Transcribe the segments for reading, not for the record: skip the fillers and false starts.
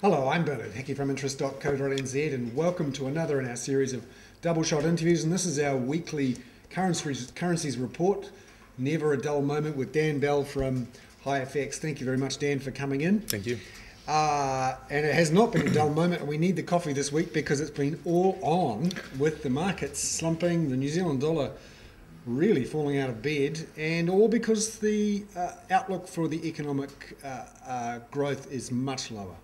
Hello, I'm Bernard, Hickey from interest.co.nz, and welcome to another in our series of double shot interviews. And this is our weekly currencies report. Never a dull moment with Dan Bell from HiFX. Thank you very much, Dan, for coming in. Thank you. And it has not been a dull moment, and we need the coffee this week because it's been all on with the markets slumping, the New Zealand dollar really falling out of bed, and all because the outlook for the economic growth is much lower.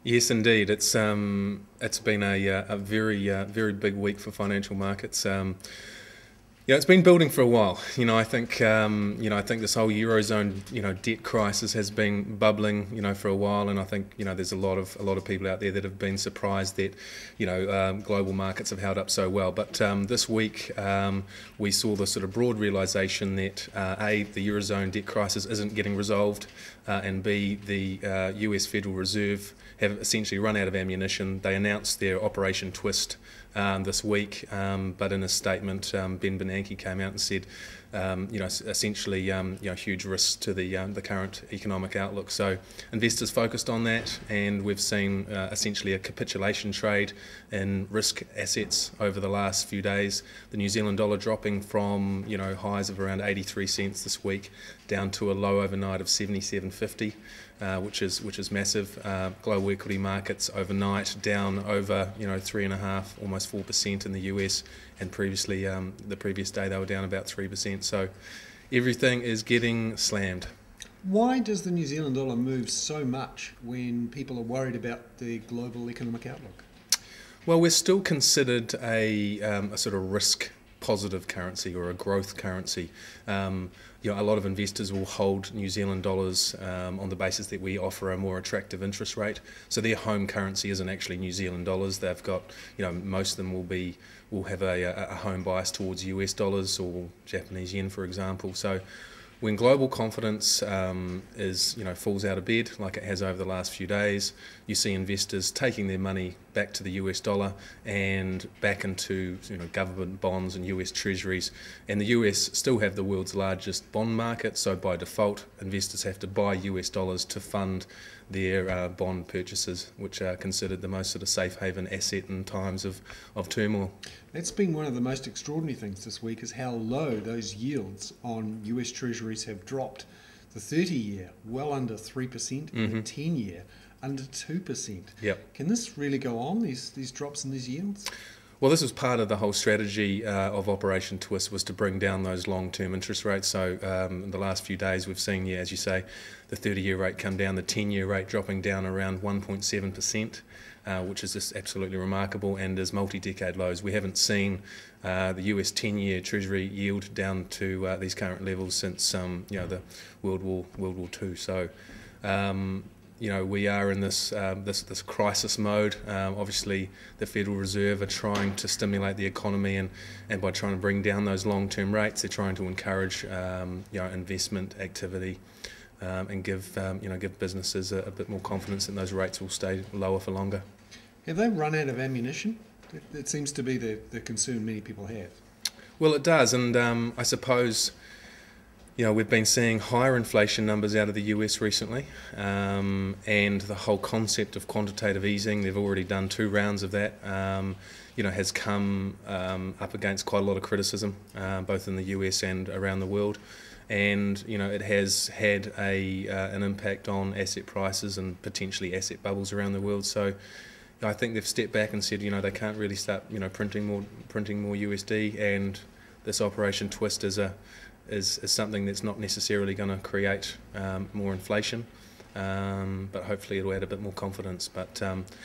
Yes, indeed. It's been a very big week for financial markets. It's been building for a while. I think this whole eurozone debt crisis has been bubbling for a while, and I think there's a lot of people out there that have been surprised that global markets have held up so well. But this week we saw the sort of broad realisation that the eurozone debt crisis isn't getting resolved, and B, the US Federal Reserve have essentially run out of ammunition. They announced their Operation Twist this week, but in a statement, Ben Bernanke came out and said, essentially, huge risks to the current economic outlook. So investors focused on that, and we've seen essentially a capitulation trade in risk assets over the last few days. The New Zealand dollar dropping from highs of around 83 cents this week down to a low overnight of 77.50. Which is massive. Global equity markets overnight down over 3.5%, almost 4% in the US, and previously the previous day they were down about 3%. So everything is getting slammed. Why does the New Zealand dollar move so much when people are worried about the global economic outlook? Well, we're still considered a sort of risk positive currency or a growth currency. A lot of investors will hold New Zealand dollars on the basis that we offer a more attractive interest rate. So their home currency isn't actually New Zealand dollars. They've got, most of them will have a home bias towards US dollars or Japanese yen, for example. So when global confidence falls out of bed like it has over the last few days, you see investors taking their money back to the US dollar and back into government bonds and US treasuries. And the US still have the world's largest bond market, so by default investors have to buy US dollars to fund their bond purchases, which are considered the most sort of safe haven asset in times of turmoil. That's been one of the most extraordinary things this week, is how low those yields on US treasuries have dropped. The 30-year well under 3%, and the 10-year under 2%. Yep. Can this really go on, these drops in these yields? Well, this was part of the whole strategy of Operation Twist, was to bring down those long-term interest rates. So in the last few days we've seen, as you say, the 30-year rate come down, the 10-year rate dropping down around 1.7%, which is just absolutely remarkable and is multi-decade lows. We haven't seen the US 10-year Treasury yield down to these current levels since the World War II. So we are in this crisis mode. Obviously, the Federal Reserve are trying to stimulate the economy, and by trying to bring down those long-term rates, they're trying to encourage investment activity and give businesses a bit more confidence that those rates will stay lower for longer. Have they run out of ammunition? That seems to be the concern many people have. Well, it does, and I suppose we've been seeing higher inflation numbers out of the US recently, and the whole concept of quantitative easing, they've already done 2 rounds of that, has come up against quite a lot of criticism, both in the US and around the world. And it has had an impact on asset prices and potentially asset bubbles around the world. So I think they've stepped back and said they can't really start printing more USD, and this Operation Twist is something that's not necessarily going to create more inflation, but hopefully it'll add a bit more confidence. But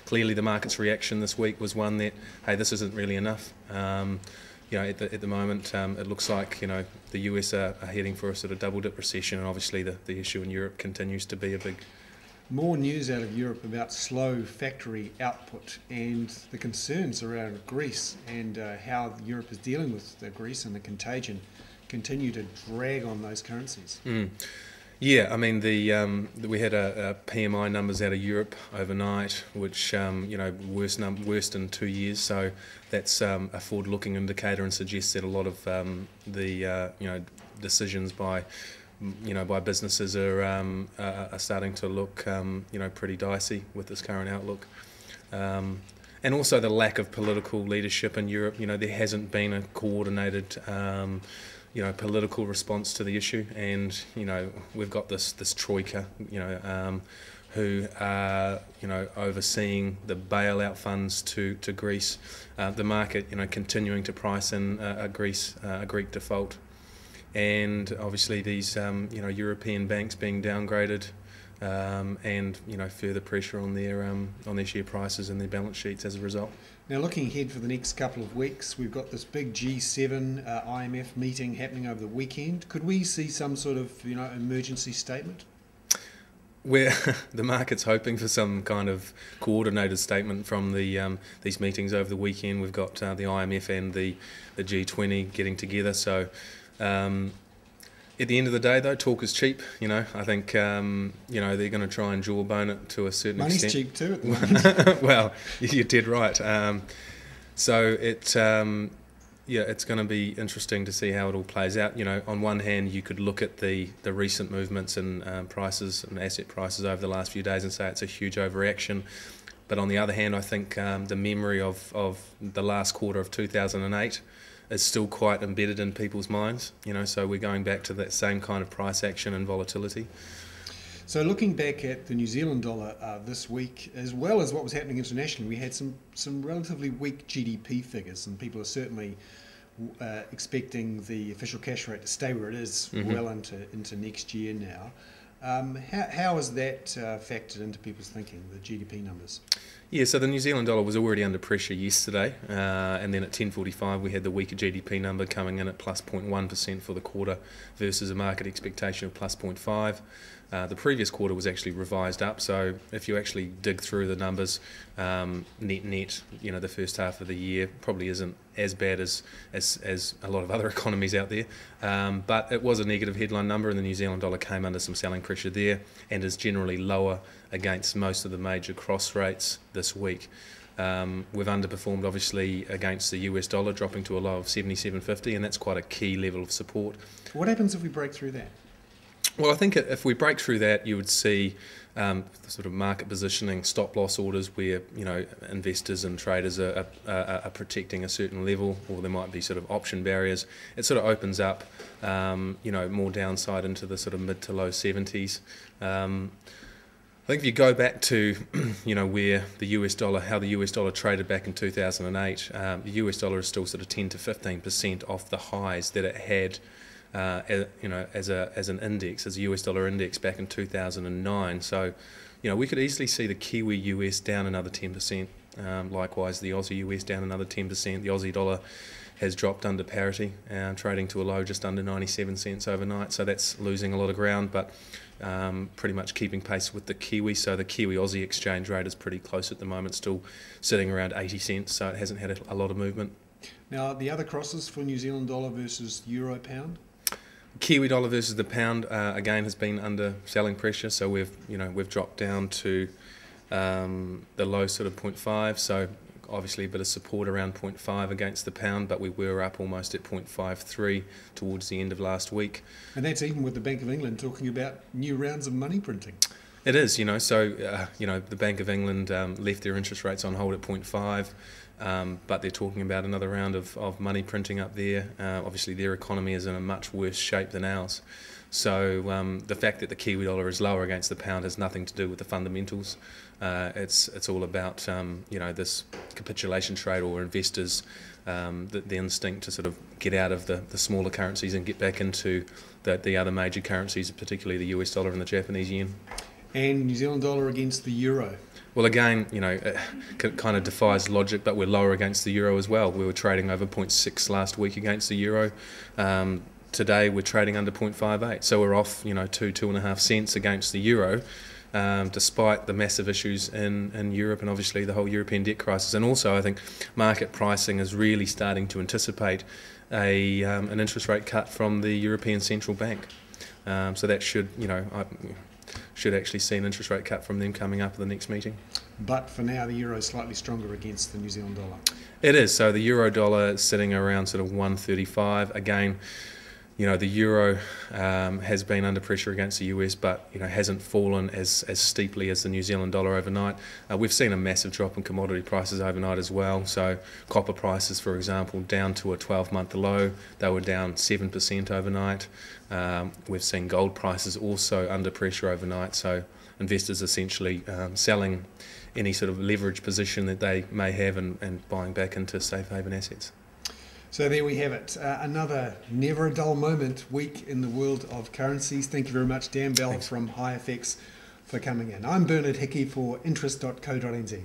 clearly the market's reaction this week was one that, hey, this isn't really enough. At the moment, it looks like the US are heading for a sort of double dip recession, and obviously the issue in Europe continues to be a big. More news out of Europe about slow factory output and the concerns around Greece and how Europe is dealing with Greece and the contagion continue to drag on those currencies. Yeah, I mean we had a PMI numbers out of Europe overnight, which worst in 2 years. So that's a forward-looking indicator and suggests that a lot of the decisions by by businesses are starting to look pretty dicey with this current outlook. And also the lack of political leadership in Europe. There hasn't been a coordinated political response to the issue, and we've got this troika, who are overseeing the bailout funds to Greece, the market continuing to price in a Greek default, and obviously these European banks being downgraded, and further pressure on their share prices and their balance sheets as a result. Now, looking ahead for the next couple of weeks, we've got this big G7 IMF meeting happening over the weekend. Could we see some sort of emergency statement? Where the market's hoping for some kind of coordinated statement from these meetings over the weekend. We've got the IMF and the G20 getting together. So at the end of the day, though, talk is cheap. I think they're going to try and jawbone it to a certain extent. Money's cheap too at the moment. Well, you're dead right. So it's going to be interesting to see how it all plays out. On one hand, you could look at the recent movements in prices and asset prices over the last few days and say it's a huge overreaction. But on the other hand, I think the memory of the last quarter of 2008 is still quite embedded in people's minds. So we're going back to that same kind of price action and volatility. So looking back at the New Zealand dollar this week, as well as what was happening internationally, we had some relatively weak GDP figures, and people are certainly expecting the official cash rate to stay where it is well into next year now. How has that factored into people's thinking, the GDP numbers? Yeah, so the New Zealand dollar was already under pressure yesterday, and then at 10:45 we had the weaker GDP number coming in at plus 0.1% for the quarter versus a market expectation of plus 0.5%. The previous quarter was actually revised up, so if you actually dig through the numbers, net, the first half of the year probably isn't as bad as a lot of other economies out there. But it was a negative headline number, and the New Zealand dollar came under some selling pressure there and is generally lower against most of the major cross rates this week. We've underperformed obviously against the US dollar, dropping to a low of 77.50, and that's quite a key level of support. What happens if we break through that? Well, I think if we break through that, you would see the sort of market positioning, stop loss orders where investors and traders are protecting a certain level, or there might be sort of option barriers. It sort of opens up more downside into the sort of mid to low 70s. I think if you go back to where the US dollar, how the US dollar traded back in 2008, the US dollar is still sort of 10 to 15% off the highs that it had as an index, as a US dollar index back in 2009. So, we could easily see the Kiwi US down another 10%. Likewise, the Aussie US down another 10%. The Aussie dollar has dropped under parity, trading to a low just under 97 cents overnight. So that's losing a lot of ground, but pretty much keeping pace with the Kiwi. So the Kiwi-Aussie exchange rate is pretty close at the moment, still sitting around 80 cents. So it hasn't had a lot of movement. Now, the other crosses for New Zealand dollar versus euro pound? Kiwi dollar versus the pound again has been under selling pressure, so we've dropped down to the low sort of 0.5. So obviously a bit of support around 0.5 against the pound, but we were up almost at 0.53 towards the end of last week. And that's even with the Bank of England talking about new rounds of money printing. It is, so the Bank of England left their interest rates on hold at 0.5. But they're talking about another round of money printing up there. Obviously, their economy is in a much worse shape than ours. So the fact that the Kiwi dollar is lower against the pound has nothing to do with the fundamentals. It's all about this capitulation trade, or investors, the instinct to sort of get out of the smaller currencies and get back into the other major currencies, particularly the US dollar and the Japanese yen. And New Zealand dollar against the euro. Well, again, it kind of defies logic, but we're lower against the euro as well. We were trading over 0.6 last week against the euro. Today we're trading under 0.58, so we're off 2.5 cents against the euro, despite the massive issues in Europe and obviously the whole European debt crisis. And also, I think market pricing is really starting to anticipate an interest rate cut from the European Central Bank. So that should actually see an interest rate cut from them coming up at the next meeting. But for now, the euro is slightly stronger against the New Zealand dollar. It is. So the euro dollar is sitting around sort of 135. Again, the euro has been under pressure against the US, but hasn't fallen as steeply as the New Zealand dollar overnight. We've seen a massive drop in commodity prices overnight as well. So copper prices, for example, down to a 12-month low. They were down 7% overnight. We've seen gold prices also under pressure overnight. So investors essentially selling any sort of leverage position that they may have and buying back into safe haven assets. So there we have it. Another never a dull moment week in the world of currencies. Thank you very much, Dan Bell from HighFX, for coming in. I'm Bernard Hickey for interest.co.nz.